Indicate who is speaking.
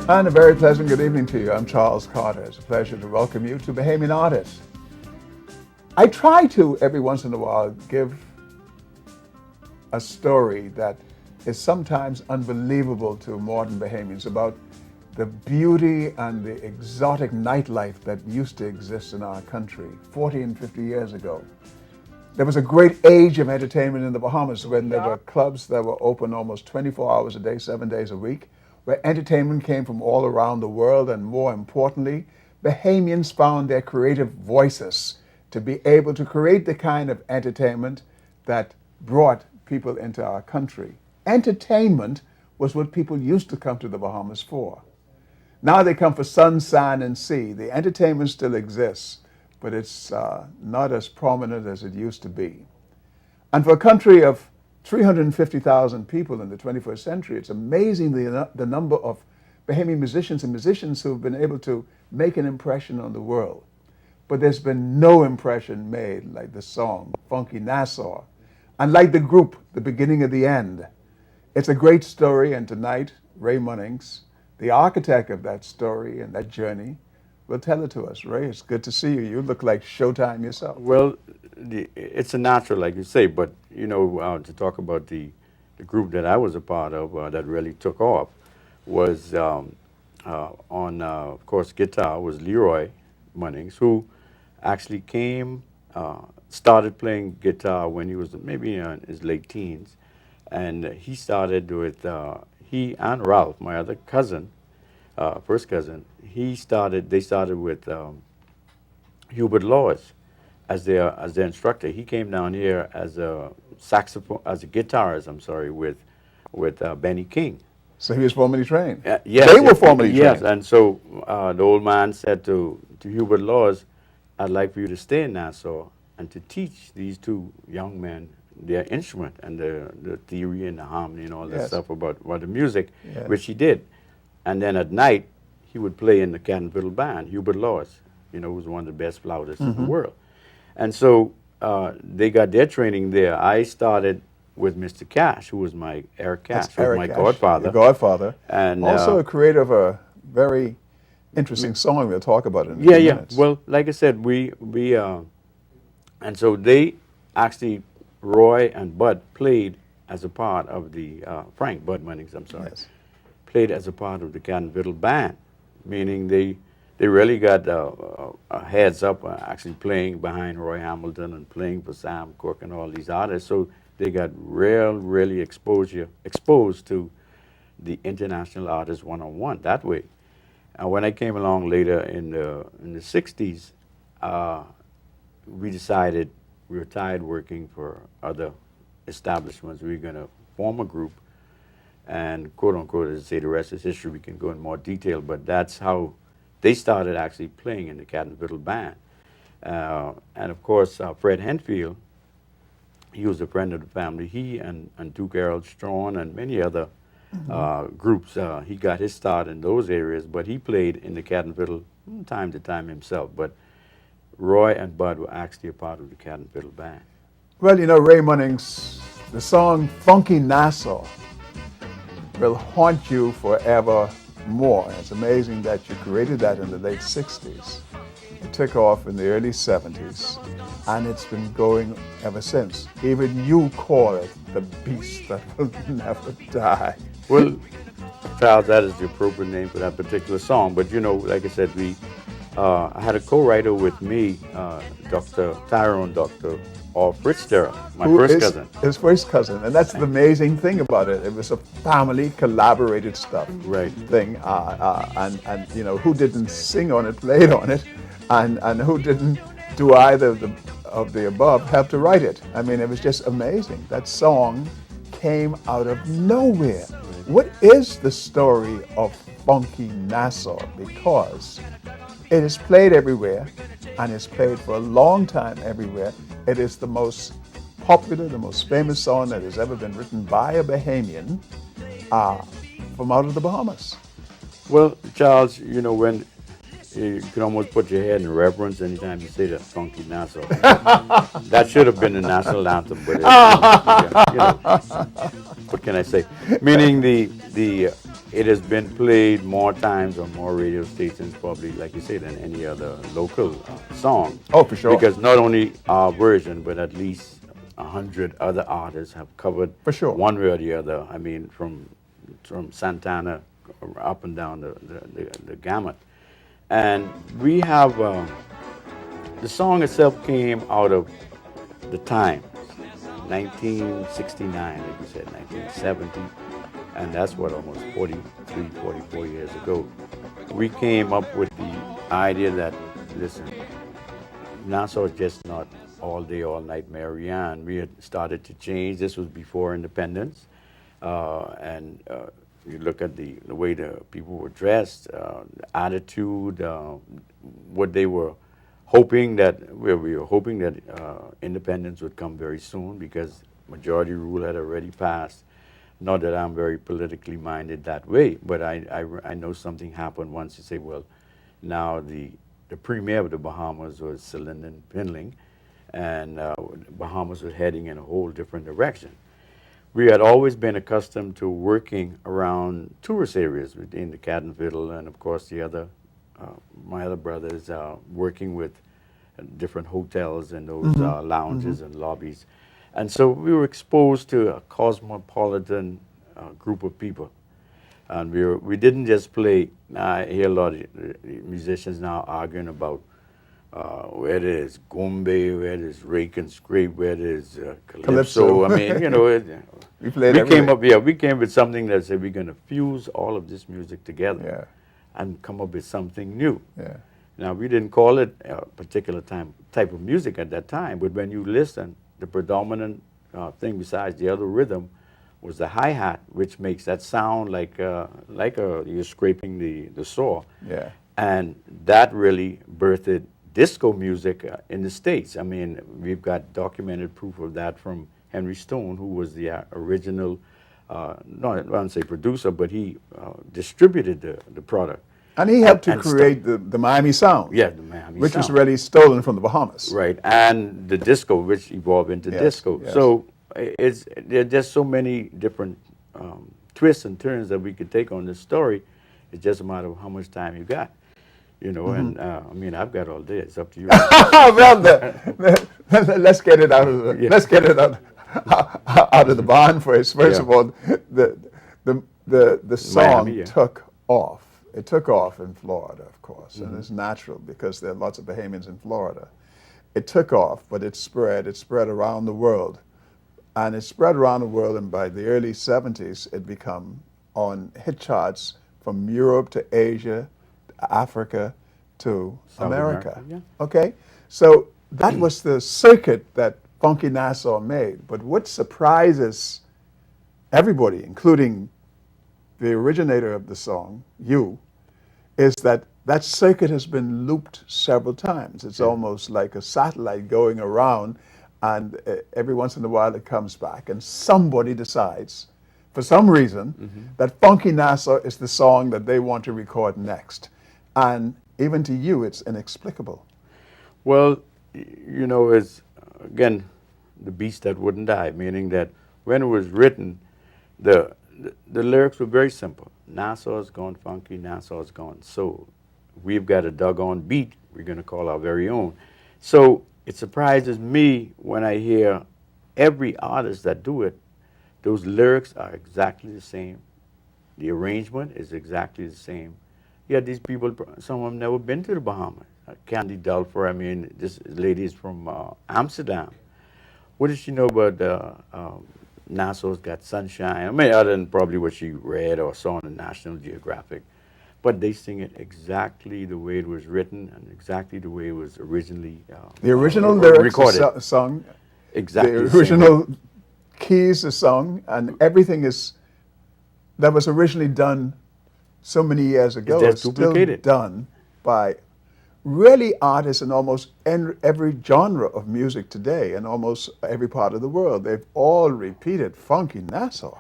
Speaker 1: And a very pleasant good evening to you. I'm Charles Carter. It's a pleasure to welcome you to Bahamian Artists. I try to, every once in a while, give a story that is sometimes unbelievable to modern Bahamians about the beauty and the exotic nightlife that used to exist in our country 40 and 50 years ago. There was a great age of entertainment in the Bahamas when there were clubs that were open almost 24 hours a day, 7 days a week, where entertainment came from all around the world, and more importantly, Bahamians found their creative voices to be able to create the kind of entertainment that brought people into our country. Entertainment was what people used to come to the Bahamas for. Now they come for sun, sand, and sea. The entertainment still exists, but it's not as prominent as it used to be. And for a country of 350,000 people in the 21st century, it's amazing the number of Bahamian musicians and musicians who have been able to make an impression on the world. But there's been no impression made like the song Funky Nassau, and like the group, The Beginning of the End. It's a great story, and tonight, Ray Munnings, the architect of that story and that journey, will tell it to us. Ray, it's good to see you. You look like Showtime yourself.
Speaker 2: Well, it's a natural, like you say, but you know, to talk about the group that I was a part of that really took off was on, of course, guitar was Leroy Munnings, who actually came, started playing guitar when he was maybe in his late teens, and he started with he and Ralph, my other cousin, first cousin. They started with Hubert Laws as their instructor. He came down here as a guitarist. I'm sorry, with Benny King.
Speaker 1: So he was formally trained.
Speaker 2: Yes,
Speaker 1: they were formally trained.
Speaker 2: Yes, and so the old man said to Hubert Laws, "I'd like for you to stay in Nassau and to teach these two young men their instrument and the theory and the harmony and all that stuff about the music," which he did. And then at night, he would play in the cat and fiddle band. Hubert Laws, you know, was one of the best flautists in the world. And so they got their training there. I started with Mr. Cash, who was Eric Cash, who was my godfather.
Speaker 1: Your godfather.
Speaker 2: And
Speaker 1: also a creator of a very interesting song we'll talk about in a few minutes.
Speaker 2: Well, like I said, we and so they actually, Roy and Bud played as a part of the, Frank Bud Munnings, I'm sorry, played as a part of the cat and fiddle band, meaning they really got a heads up actually playing behind Roy Hamilton and playing for Sam Cooke and all these artists. So they got really exposed to the international artists one-on-one that way. And when I came along later in the 60s, we decided we were tired working for other establishments. We were going to form a group, and quote unquote, as I say, the rest is history. We can go in more detail, but that's how they started actually playing in the cat and fiddle band. And of course, Fred Henfield, he was a friend of the family. He and Duke Harold Strawn and many other groups, he got his start in those areas, but he played in the cat and fiddle from time to time himself. But Roy and Bud were actually a part of the cat and fiddle band.
Speaker 1: Well, you know, Ray Munnings, the song Funky Nassau will haunt you forever more. It's amazing that you created that in the late 60s. It took off in the early 70s, and it's been going ever since. Even you call it the beast that will never die.
Speaker 2: Well, Charles, that is the appropriate name for that particular song. But you know, like I said, I had a co-writer with me, Dr. Fitzgerald, my first cousin.
Speaker 1: His first cousin, and that's the amazing thing about it. It was a family collaborated stuff thing, and you know, who didn't sing on it, played on it, and who didn't do either of the above, helped to write it. I mean, it was just amazing. That song came out of nowhere. What is the story of Funky Nassau? Because it is played everywhere, and it's played for a long time everywhere. It is the most popular, the most famous song that has ever been written by a Bahamian from out of the Bahamas.
Speaker 2: Well, Charles, you know, when you can almost put your head in reverence anytime you say that Funky Nassau. That should have been the national anthem, but you know, what can I say? Meaning it has been played more times on more radio stations, probably, like you say, than any other local song.
Speaker 1: Oh, for sure.
Speaker 2: Because not only our version, but at least 100 other artists have covered
Speaker 1: For sure.
Speaker 2: one way or the other. I mean, from Santana up and down the gamut. And we have, the song itself came out of the time, 1969, like you said, 1970. And that's what, almost 43, 44 years ago. We came up with the idea that, listen, Nassau is just not all day, all night Marianne. We had started to change. This was before independence. And you look at the way the people were dressed, the attitude, what they were hoping that, we were hoping that independence would come very soon because majority rule had already passed. Not that I'm very politically minded that way, but I know something happened once you say, well, now the premier of the Bahamas was Celinda Pinling, and Bahamas was heading in a whole different direction. We had always been accustomed to working around tourist areas within the Cat and Fiddle, and of course the other, my other brothers, working with different hotels and those lounges and lobbies. And so we were exposed to a cosmopolitan group of people. And we didn't just play. I hear a lot of musicians now arguing about where there's gombe, where there's rake and scrape, where there's calypso. I mean, you know, we came with something that said we're going to fuse all of this music together and come up with something new.
Speaker 1: Yeah.
Speaker 2: Now, we didn't call it a particular type of music at that time, but when you listen, the predominant thing besides the other rhythm was the hi-hat, which makes that sound like you're scraping the saw.
Speaker 1: Yeah.
Speaker 2: And that really birthed disco music in the States. I mean, we've got documented proof of that from Henry Stone, who was the original, I don't say producer, but he distributed the product.
Speaker 1: And he helped to create the Miami sound.
Speaker 2: Yeah, the Miami sound.
Speaker 1: Which was really stolen from the Bahamas.
Speaker 2: Right, and the disco, which evolved into disco.
Speaker 1: Yes.
Speaker 2: So there are just so many different twists and turns that we could take on this story. It's just a matter of how much time you got. You know, and I mean, I've got all day. It's up to you.
Speaker 1: Well, let's get it out of let's get it out of the barn first. First of all, the song
Speaker 2: Miami,
Speaker 1: took off. It took off in Florida, of course, and it's natural because there are lots of Bahamians in Florida. It took off, but it spread around the world. And it spread around the world, and by the early 70s, it became on hit charts from Europe to Asia, to Africa to
Speaker 2: South
Speaker 1: America.
Speaker 2: Yeah.
Speaker 1: Okay? So that was the circuit that Funky Nassau made. But what surprises everybody, including the originator of the song, you, is that that circuit has been looped several times. It's almost like a satellite going around, and every once in a while it comes back, and somebody decides, for some reason, that Funky Nassau is the song that they want to record next. And even to you, it's inexplicable.
Speaker 2: Well, you know, it's, again, the beast that wouldn't die, meaning that when it was written, the lyrics were very simple. Nassau's gone funky, Nassau's gone soul. We've got a doggone beat we're going to call our very own. So it surprises me when I hear every artist that do it, those lyrics are exactly the same. The arrangement is exactly the same. Yet these people, some of them never been to the Bahamas. Candy Dulfer, I mean, this lady is from Amsterdam. What does she know about Nassau's got sunshine? I mean, other than probably what she read or saw on the National Geographic. But they sing it exactly the way it was written and exactly the way it was originally
Speaker 1: the original lyrics
Speaker 2: recorded.
Speaker 1: Sung.
Speaker 2: Exactly.
Speaker 1: The original keys are sung, and everything that was originally done so many years ago is still done by really artists in almost every genre of music today and almost every part of the world. They've all repeated Funky Nassau.